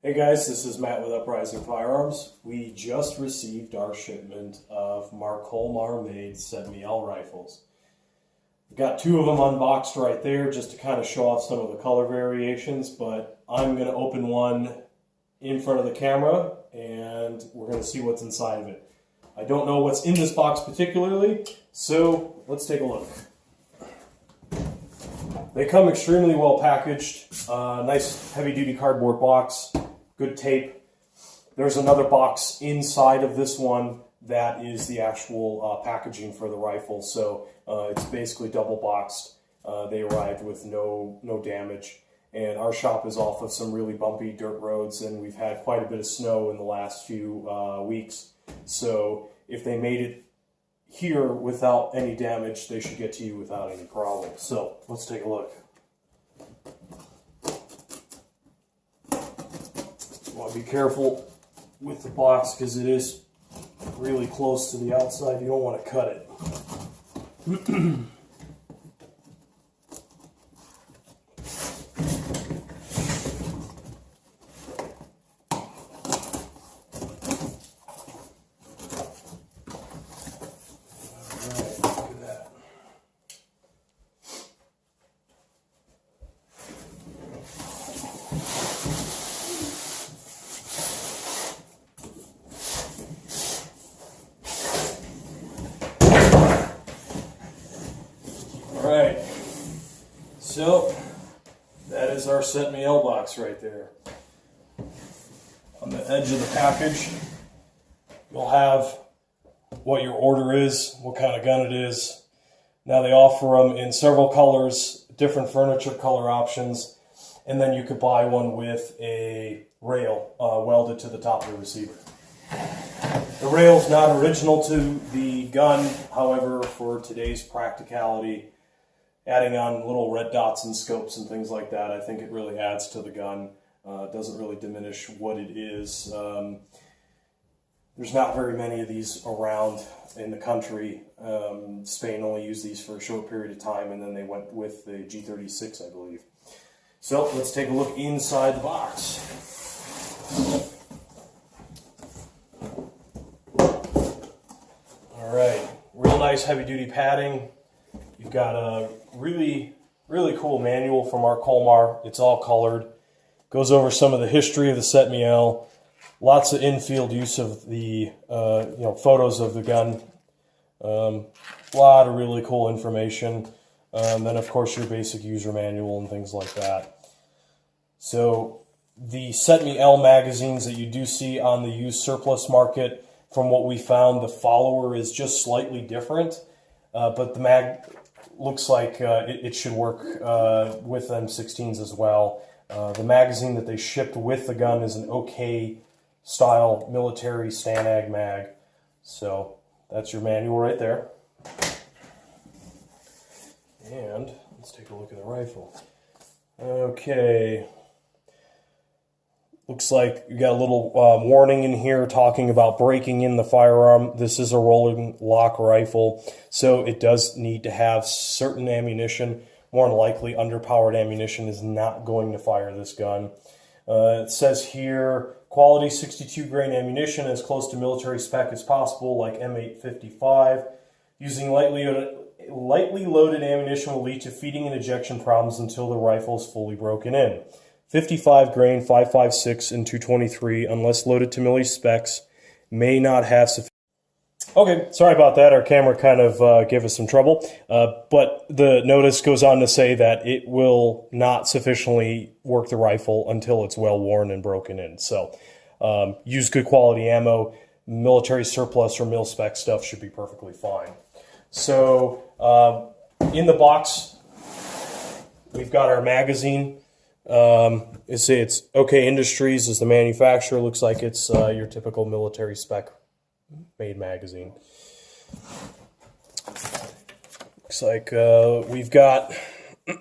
Hey guys, this is Matt with Uprising Firearms. We just received our shipment of Marcolmar Cetme L Rifles. We've got two of them unboxed right there just to kind of show off some of the color variations, but I'm going to open one in front of the camera and we're going to see what's inside of it. I don't know what's in this box particularly, so let's take a look. They come extremely well packaged, nice heavy duty cardboard box. Good tape. There's another box inside of this one that is the actual packaging for the rifle. So it's basically double boxed. They arrived with no damage. And our shop is off of some really bumpy dirt roads, and we've had quite a bit of snow in the last few weeks. So if they made it here without any damage, they should get to you without any problem. So let's take a look. Want to be careful with the box because it is really close to the outside. You don't want to cut it. Alright, look at that. Alright, so that is our Cetme L box right there. On the edge of the package, you'll have what your order is, what kind of gun it is. Now they offer them in several colors, different furniture color options, and then you could buy one with a rail welded to the top of the receiver. The rail is not original to the gun, however, for today's practicality, adding on little red dots and scopes and things like that, I think it really adds to the gun. It doesn't really diminish what it is. There's not very many of these around in the country. Spain only used these for a short period of time, and then they went with the G36, I believe. So let's take a look inside the box. All right, real nice heavy-duty padding. You've got a really cool manual from Marcolmar. It's all colored. Goes over some of the history of the Cetme L. Lots of in-field use of the photos of the gun. A lot of really cool information. Then of course your basic user manual and things like that. So the Cetme L magazines that you do see on the used surplus market, from what we found, the follower is just slightly different, but the mag looks like it should work with M16s as well. The magazine that they shipped with the gun is an OK style military Stanag mag. So that's your manual right there. And let's take a look at the rifle. Okay. Looks like you got a little warning in here talking about breaking in the firearm. This is a rolling lock rifle, so it does need to have certain ammunition. More than likely, underpowered ammunition is not going to fire this gun. It says here, quality 62 grain ammunition as close to military spec as possible, like M855. Using lightly loaded ammunition will lead to feeding and ejection problems until the rifle is fully broken in. 55 grain, 5.56 and 223, unless loaded to milli specs, may not have sufficient. Okay, sorry about that. Our camera kind of gave us some trouble, but the notice goes on to say that it will not sufficiently work the rifle until it's well worn and broken in. So use good quality ammo. Military surplus or mil spec stuff should be perfectly fine. So in the box, we've got our magazine. It's OK Industries is the manufacturer. Looks like it's your typical military spec made magazine. Looks like we've got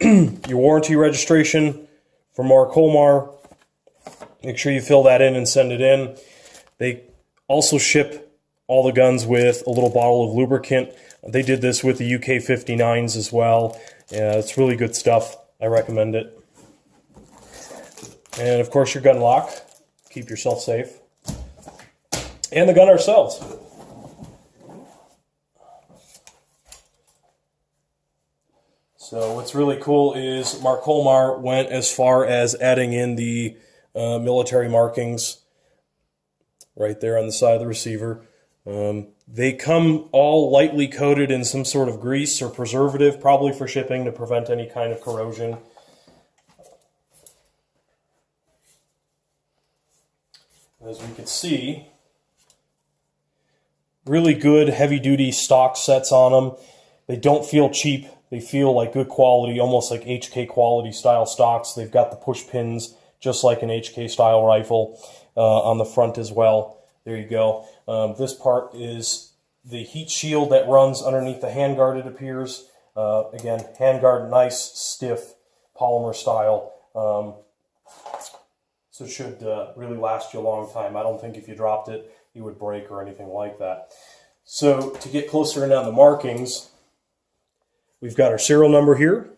your warranty registration from Marcolmar. Make sure you fill that in and send it in. They also ship all the guns with a little bottle of lubricant. They did this with the UK 59s as well. Yeah, it's really good stuff. I recommend it. And of course your gun lock. keep yourself safe. And the gun ourselves. So what's really cool is Marcolmar went as far as adding in the military markings right there on the side of the receiver. They come all lightly coated in some sort of grease or preservative, probably for shipping to prevent any kind of corrosion. As we can see, really good heavy-duty stock sets on them. They don't feel cheap. They feel like good quality, almost like HK quality style stocks. They've got the push pins, just like an HK style rifle, on the front as well. There you go. This part is the heat shield that runs underneath the handguard, it appears. Again, handguard, nice, stiff, polymer style. So it should really last you a long time. I don't think if you dropped it, it would break or anything like that. So to get closer in on the markings, we've got our serial number here.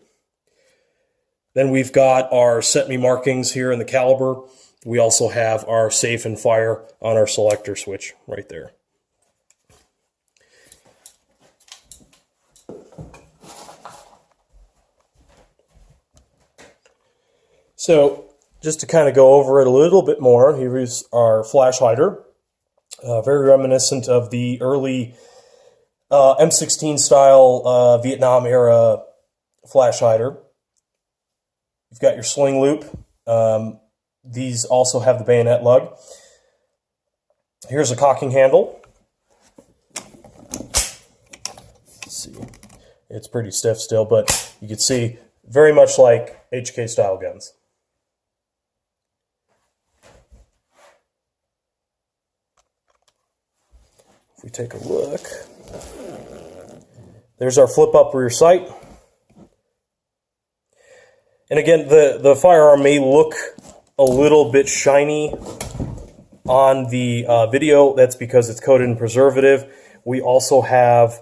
Then we've got our Cetme markings here in the caliber. We also have our safe and fire on our selector switch right there. So just to kind of go over it a little bit more, here is our flash hider. Very reminiscent of the early M16 style Vietnam era flash hider. You've got your sling loop. These also have the bayonet lug. Here's a cocking handle. Let's see. It's pretty stiff still, but you can see very much like HK style guns. If we take a look, there's our flip-up rear sight. And again, the firearm may look a little bit shiny on the video. That's because it's coated in preservative. We also have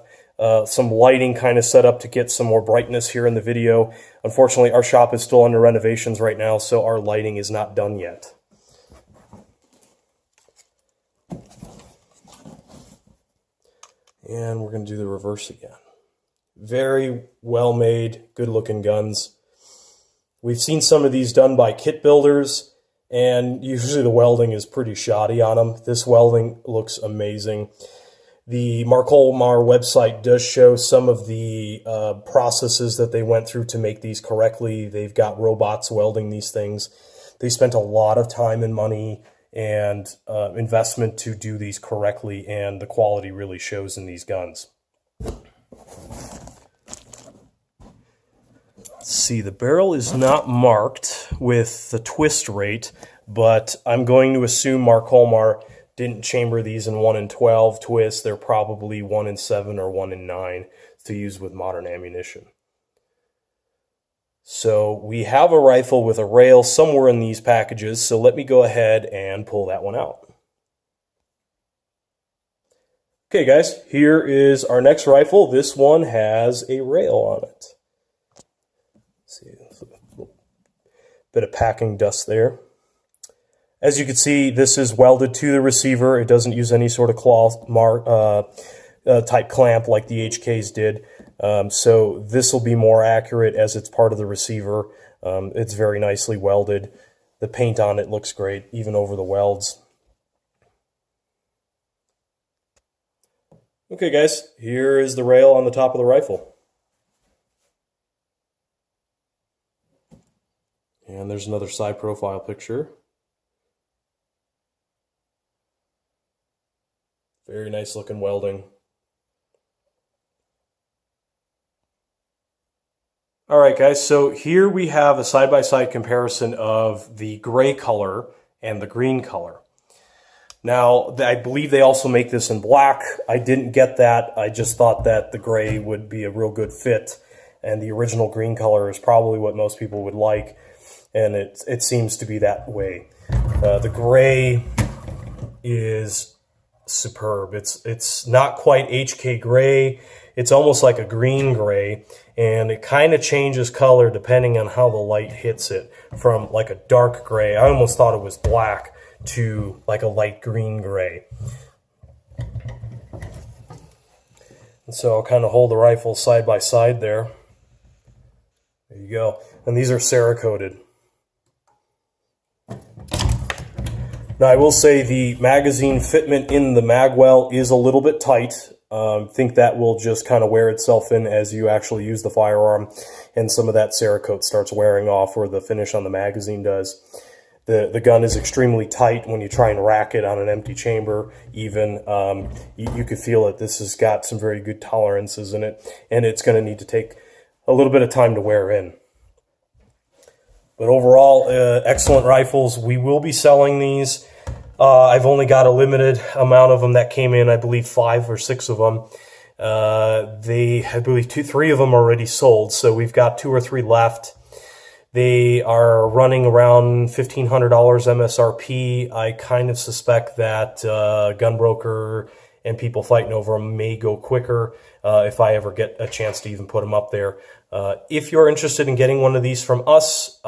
some lighting kind of set up to get some more brightness here in the video. Unfortunately, our shop is still under renovations right now, so our lighting is not done yet. And we're going to do the reverse again. Very well made, good looking guns. We've seen some of these done by kit builders, and usually the welding is pretty shoddy on them. This welding looks amazing. The Marcolmar website does show some of the processes that they went through to make these correctly. They've got robots welding these things. They spent a lot of time and money and investment to do these correctly, and the quality really shows in these guns. Let's see, the barrel is not marked with the twist rate, but I'm going to assume Marcolmar didn't chamber these in 1 in 12 twists. They're probably 1 in 7 or 1 in 9 to use with modern ammunition. So we have a rifle with a rail somewhere in these packages, so let me go ahead and pull that one out. Okay guys, here is our next rifle. This one has a rail on it. Let's see, a bit of packing dust there. As you can see, this is welded to the receiver. It doesn't use any sort of cloth type clamp like the HKs did. So this will be more accurate as it's part of the receiver. It's very nicely welded. The paint on it looks great, even over the welds. Okay guys, here is the rail on the top of the rifle. And there's another side profile picture. Very nice looking welding. All right, guys, so here we have a side-by-side comparison of the gray color and the green color. Now, I believe they also make this in black. I didn't get that. I just thought that the gray would be a real good fit, and the original green color is probably what most people would like, and it seems to be that way. The gray is superb. It's not quite HK gray. It's almost like a green gray, and it kind of changes color depending on how the light hits it, from like a dark gray. I almost thought it was black, to like a light green gray. And so I'll kind of hold the rifles side by side there. There you go. And these are Cerakoted. Now I will say the magazine fitment in the magwell is a little bit tight. I think that will just kind of wear itself in as you actually use the firearm, and some of that Cerakote starts wearing off, or the finish on the magazine does. The gun is extremely tight when you try and rack it on an empty chamber. Even you could feel it. This has got some very good tolerances in it, and it's going to need to take a little bit of time to wear in. But overall, excellent rifles. We will be selling these. I've only got a limited amount of them that came in, I believe 5 or 6 of them. I believe 3 of them are already sold, so we've got 2 or 3 left. They are running around $1,500 MSRP. I kind of suspect that Gunbroker and people fighting over them may go quicker if I ever get a chance to even put them up there. If you're interested in getting one of these from us,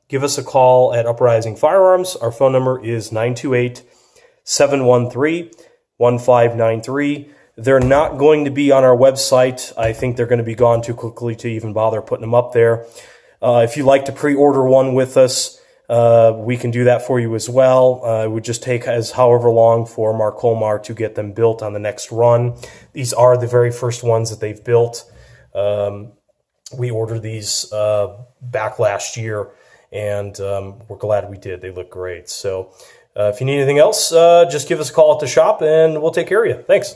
give us a call at Uprising Firearms. Our phone number is 928-713-1593. They're not going to be on our website. I think they're going to be gone too quickly to even bother putting them up there. If you'd like to pre-order one with us, we can do that for you as well. It would just take however long for Marcolmar to get them built on the next run. These are the very first ones that they've built. We ordered these back last year, and we're glad we did. They look great. So if you need anything else, just give us a call at the shop, and we'll take care of you. Thanks.